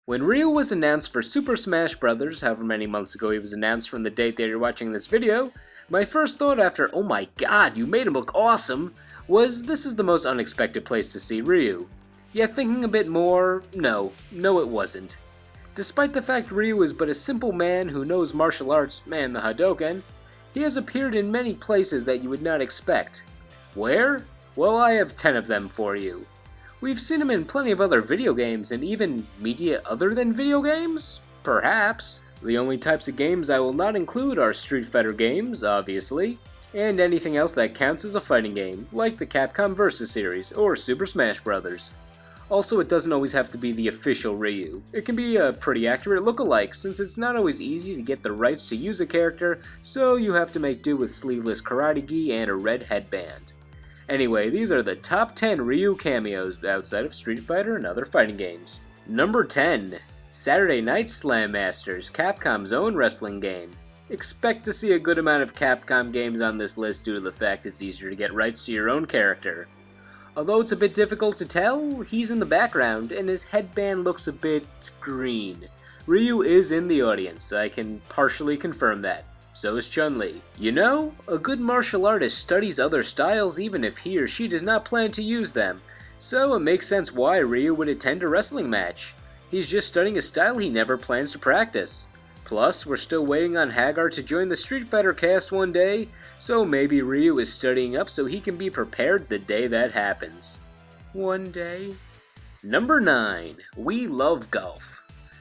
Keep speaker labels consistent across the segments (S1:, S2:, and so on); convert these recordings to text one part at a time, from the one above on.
S1: When Ryu was announced for Super Smash Bros., however many months ago he was announced from the date that you're watching this video, my first thought after, oh my god, you made him look awesome, was this is the most unexpected place to see Ryu. Yet thinking a bit more, no it wasn't. Despite the fact Ryu is but a simple man who knows martial arts and the Hadouken, he has appeared in many places that you would not expect. Where? Well, I have 10 of them for you. We've seen him in plenty of other video games, and even media other than video games? Perhaps. The only types of games I will not include are Street Fighter games, obviously, and anything else that counts as a fighting game, like the Capcom Vs. series or Super Smash Bros. Also, it doesn't always have to be the official Ryu. It can be a pretty accurate look-alike, since it's not always easy to get the rights to use a character, so you have to make do with sleeveless karate gi and a red headband. Anyway, these are the top 10 Ryu cameos outside of Street Fighter and other fighting games. Number 10. Saturday Night Slam Masters, Capcom's own wrestling game. Expect to see a good amount of Capcom games on this list due to the fact it's easier to get rights to your own character. Although it's a bit difficult to tell, he's in the background and his headband looks a bit green. Ryu is in the audience, I can partially confirm that. So is Chun-Li. You know, a good martial artist studies other styles even if he or she does not plan to use them, so it makes sense why Ryu would attend a wrestling match. He's just studying a style he never plans to practice. Plus, we're still waiting on Hagar to join the Street Fighter cast one day, so maybe Ryu is studying up so he can be prepared the day that happens. One day. Number 9. We Love Golf.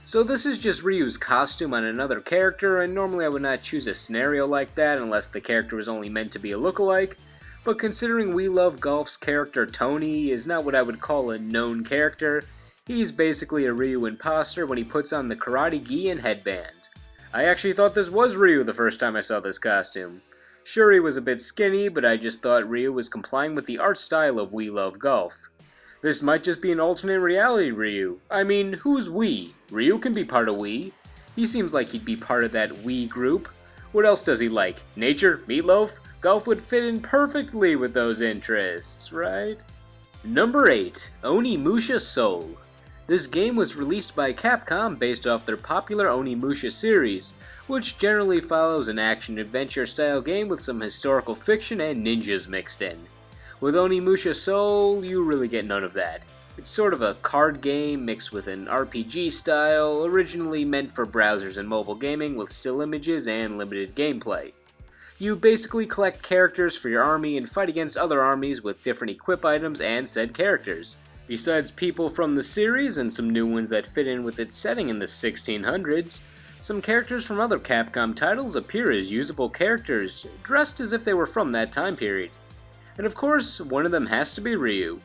S1: So this is just Ryu's costume on another character, and normally I would not choose a scenario like that unless the character was only meant to be a lookalike, but considering We Love Golf's character Tony is not what I would call a known character, he's basically a Ryu imposter when he puts on the karate gi and headband. I actually thought this was Ryu the first time I saw this costume. Sure, he was a bit skinny, but I just thought Ryu was complying with the art style of We Love Golf. This might just be an alternate reality Ryu. I mean, who's we? Ryu can be part of we. He seems like he'd be part of that we group. What else does he like? Nature? Meatloaf? Golf would fit in perfectly with those interests, right? Number 8. Onimusha Soul. This game was released by Capcom based off their popular Onimusha series, which generally follows an action-adventure style game with some historical fiction and ninjas mixed in. With Onimusha Soul, you really get none of that. It's sort of a card game mixed with an RPG style, originally meant for browsers and mobile gaming with still images and limited gameplay. You basically collect characters for your army and fight against other armies with different equip items and said characters. Besides people from the series and some new ones that fit in with its setting in the 1600s, some characters from other Capcom titles appear as usable characters, dressed as if they were from that time period. And of course, one of them has to be Ryu.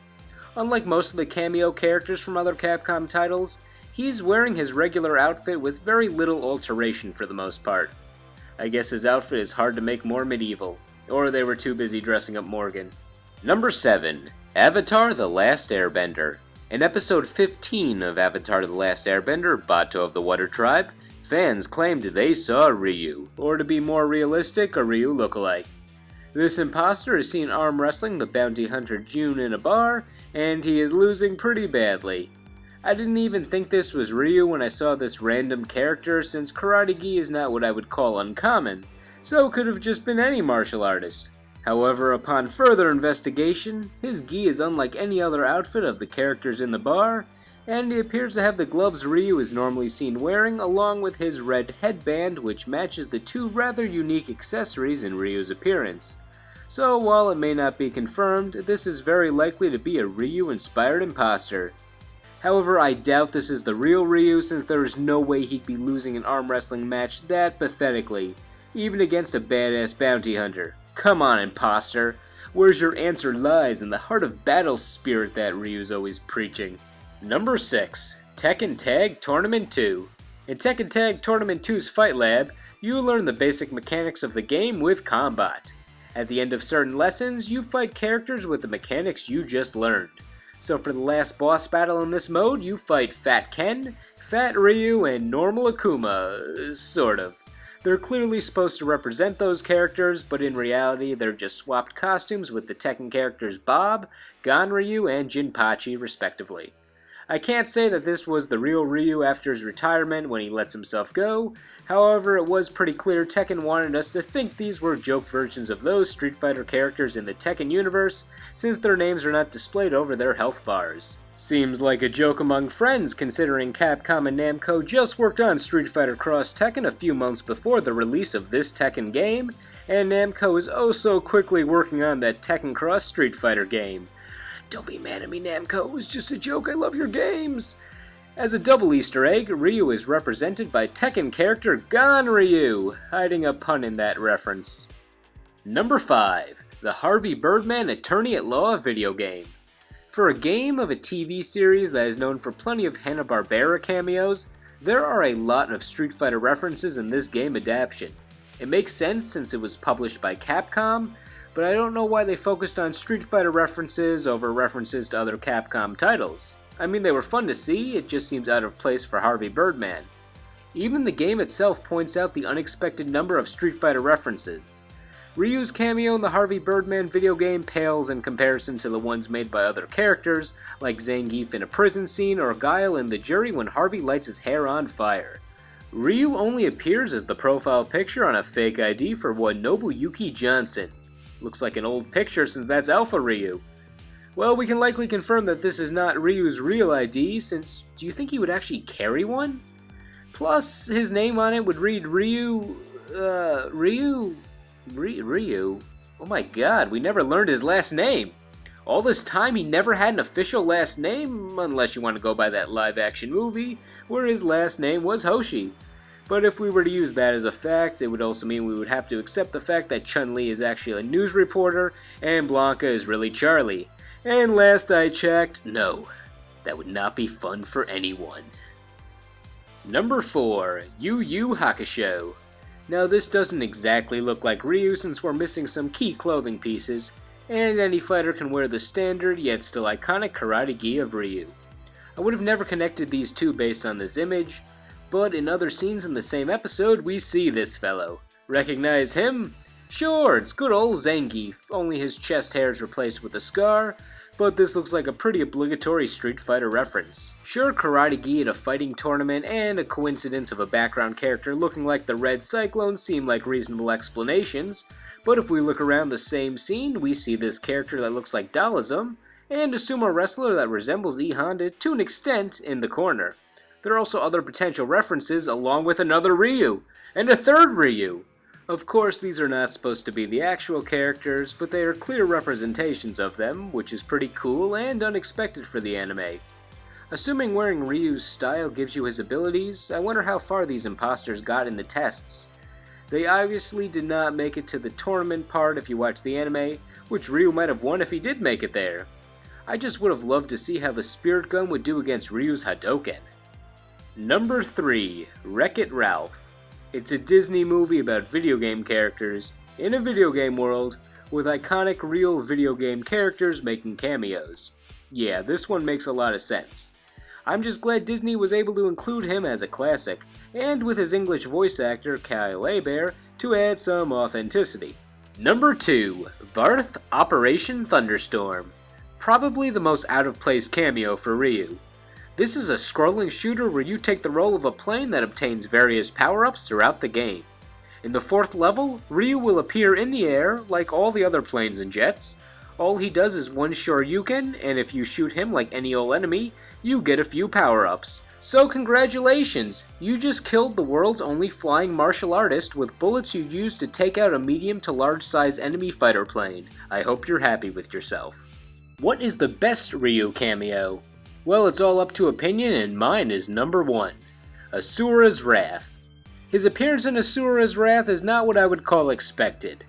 S1: Unlike most of the cameo characters from other Capcom titles, he's wearing his regular outfit with very little alteration for the most part. I guess his outfit is hard to make more medieval, or they were too busy dressing up Morgan. Number 7. Avatar: The Last Airbender. In episode 15 of Avatar: The Last Airbender, Bato of the Water Tribe, fans claimed they saw Ryu, or to be more realistic, a Ryu lookalike. This imposter is seen arm wrestling the bounty hunter June in a bar, and he is losing pretty badly. I didn't even think this was Ryu when I saw this random character, since karate gi is not what I would call uncommon, so it could have just been any martial artist. However, upon further investigation, his gi is unlike any other outfit of the characters in the bar, and he appears to have the gloves Ryu is normally seen wearing, along with his red headband, which matches the two rather unique accessories in Ryu's appearance. So while it may not be confirmed, this is very likely to be a Ryu-inspired imposter. However, I doubt this is the real Ryu, since there is no way he'd be losing an arm wrestling match that pathetically, even against a badass bounty hunter. Come on, imposter! Where's your answer lies in the heart of battle spirit that Ryu's always preaching. Number 6. Tekken Tag Tournament 2. In Tekken Tag Tournament 2's Fight Lab, you learn the basic mechanics of the game with combat. At the end of certain lessons, you fight characters with the mechanics you just learned. So for the last boss battle in this mode, you fight Fat Ken, Fat Ryu, and Normal Akuma, sort of. They're clearly supposed to represent those characters, but in reality they're just swapped costumes with the Tekken characters Bob, Gunnar, and Jinpachi respectively. I can't say that this was the real Ryu after his retirement when he lets himself go. However, it was pretty clear Tekken wanted us to think these were joke versions of those Street Fighter characters in the Tekken universe, since their names are not displayed over their health bars. Seems like a joke among friends, considering Capcom and Namco just worked on Street Fighter Cross Tekken a few months before the release of this Tekken game, and Namco is oh so quickly working on that Tekken Cross Street Fighter game. Don't be mad at me, Namco, it was just a joke, I love your games! As a double Easter egg, Ryu is represented by Tekken character Gunnar Ryu, hiding a pun in that reference. Number 5. The Harvey Birdman Attorney at Law video game. For a game of a TV series that is known for plenty of Hanna-Barbera cameos, there are a lot of Street Fighter references in this game adaptation. It makes sense since it was published by Capcom, but I don't know why they focused on Street Fighter references over references to other Capcom titles. I mean, they were fun to see, it just seems out of place for Harvey Birdman. Even the game itself points out the unexpected number of Street Fighter references. Ryu's cameo in the Harvey Birdman video game pales in comparison to the ones made by other characters, like Zangief in a prison scene or Guile in the jury when Harvey lights his hair on fire. Ryu only appears as the profile picture on a fake ID for one Nobuyuki Johnson. Looks like an old picture since that's Alpha Ryu. Well, we can likely confirm that this is not Ryu's real ID, since do you think he would actually carry one? Plus, his name on it would read Ryu... Ryu? Oh my god, we never learned his last name. All this time he never had an official last name, unless you want to go by that live-action movie, where his last name was Hoshi. But if we were to use that as a fact, it would also mean we would have to accept the fact that Chun-Li is actually a news reporter, and Blanca is really Charlie. And last I checked, no, that would not be fun for anyone. Number 4. Yu Yu Hakusho. Now this doesn't exactly look like Ryu since we're missing some key clothing pieces, and any fighter can wear the standard yet still iconic karate gi of Ryu. I would have never connected these two based on this image, but in other scenes in the same episode we see this fellow. Recognize him? Sure, it's good old Zangief, only his chest hair is replaced with a scar, but this looks like a pretty obligatory Street Fighter reference. Sure, karate gi at a fighting tournament and a coincidence of a background character looking like the Red Cyclone seem like reasonable explanations, but if we look around the same scene, we see this character that looks like Dalazum, and a sumo wrestler that resembles E Honda to an extent in the corner. There are also other potential references along with another Ryu, and a third Ryu. Of course, these are not supposed to be the actual characters, but they are clear representations of them, which is pretty cool and unexpected for the anime. Assuming wearing Ryu's style gives you his abilities, I wonder how far these imposters got in the tests. They obviously did not make it to the tournament part if you watch the anime, which Ryu might have won if he did make it there. I just would have loved to see how the Spirit Gun would do against Ryu's Hadouken. Number 3. Wreck-It Ralph. It's a Disney movie about video game characters in a video game world with iconic real video game characters making cameos. Yeah, this one makes a lot of sense. I'm just glad Disney was able to include him as a classic, and with his English voice actor Kyle Hebert to add some authenticity. Number 2. Varth Operation Thunderstorm. Probably the most out-of-place cameo for Ryu. This is a scrolling shooter where you take the role of a plane that obtains various power-ups throughout the game. In the 4th level, Ryu will appear in the air like all the other planes and jets. All he does is one Shoryuken, and if you shoot him like any old enemy, you get a few power-ups. So congratulations! You just killed the world's only flying martial artist with bullets you used to take out a medium to large size enemy fighter plane. I hope you're happy with yourself. What is the best Ryu cameo? Well, it's all up to opinion, and mine is number 1. Asura's Wrath. His appearance in Asura's Wrath is not what I would call expected.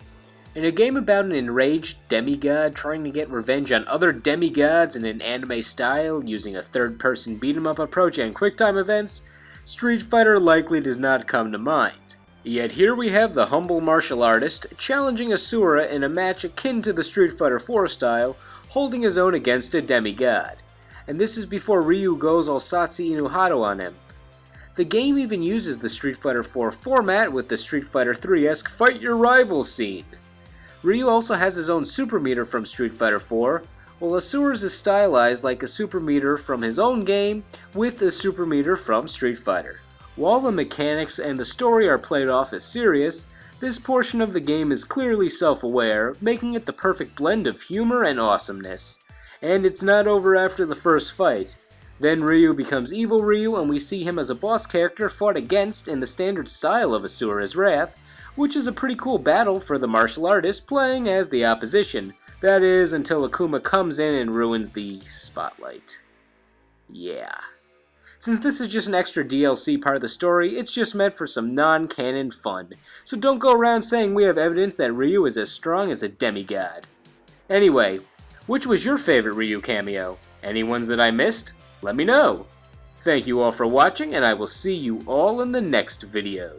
S1: In a game about an enraged demigod trying to get revenge on other demigods in an anime style using a third-person beat-em-up approach and quick-time events, Street Fighter likely does not come to mind. Yet here we have the humble martial artist challenging Asura in a match akin to the Street Fighter IV style, holding his own against a demigod. And this is before Ryu goes all Satsu Inuhado on him. The game even uses the Street Fighter IV format with the Street Fighter III-esque Fight Your Rival scene. Ryu also has his own super meter from Street Fighter IV, while Asura's is stylized like a super meter from his own game with a super meter from Street Fighter. While the mechanics and the story are played off as serious, this portion of the game is clearly self-aware, making it the perfect blend of humor and awesomeness. And it's not over after the first fight. Then Ryu becomes Evil Ryu, and we see him as a boss character fought against in the standard style of Asura's Wrath, which is a pretty cool battle for the martial artist playing as the opposition. That is, until Akuma comes in and ruins the spotlight. Yeah. Since this is just an extra DLC part of the story, it's just meant for some non-canon fun. So don't go around saying we have evidence that Ryu is as strong as a demigod. Anyway, which was your favorite Ryu cameo? Any ones that I missed? Let me know. Thank you all for watching, and I will see you all in the next video.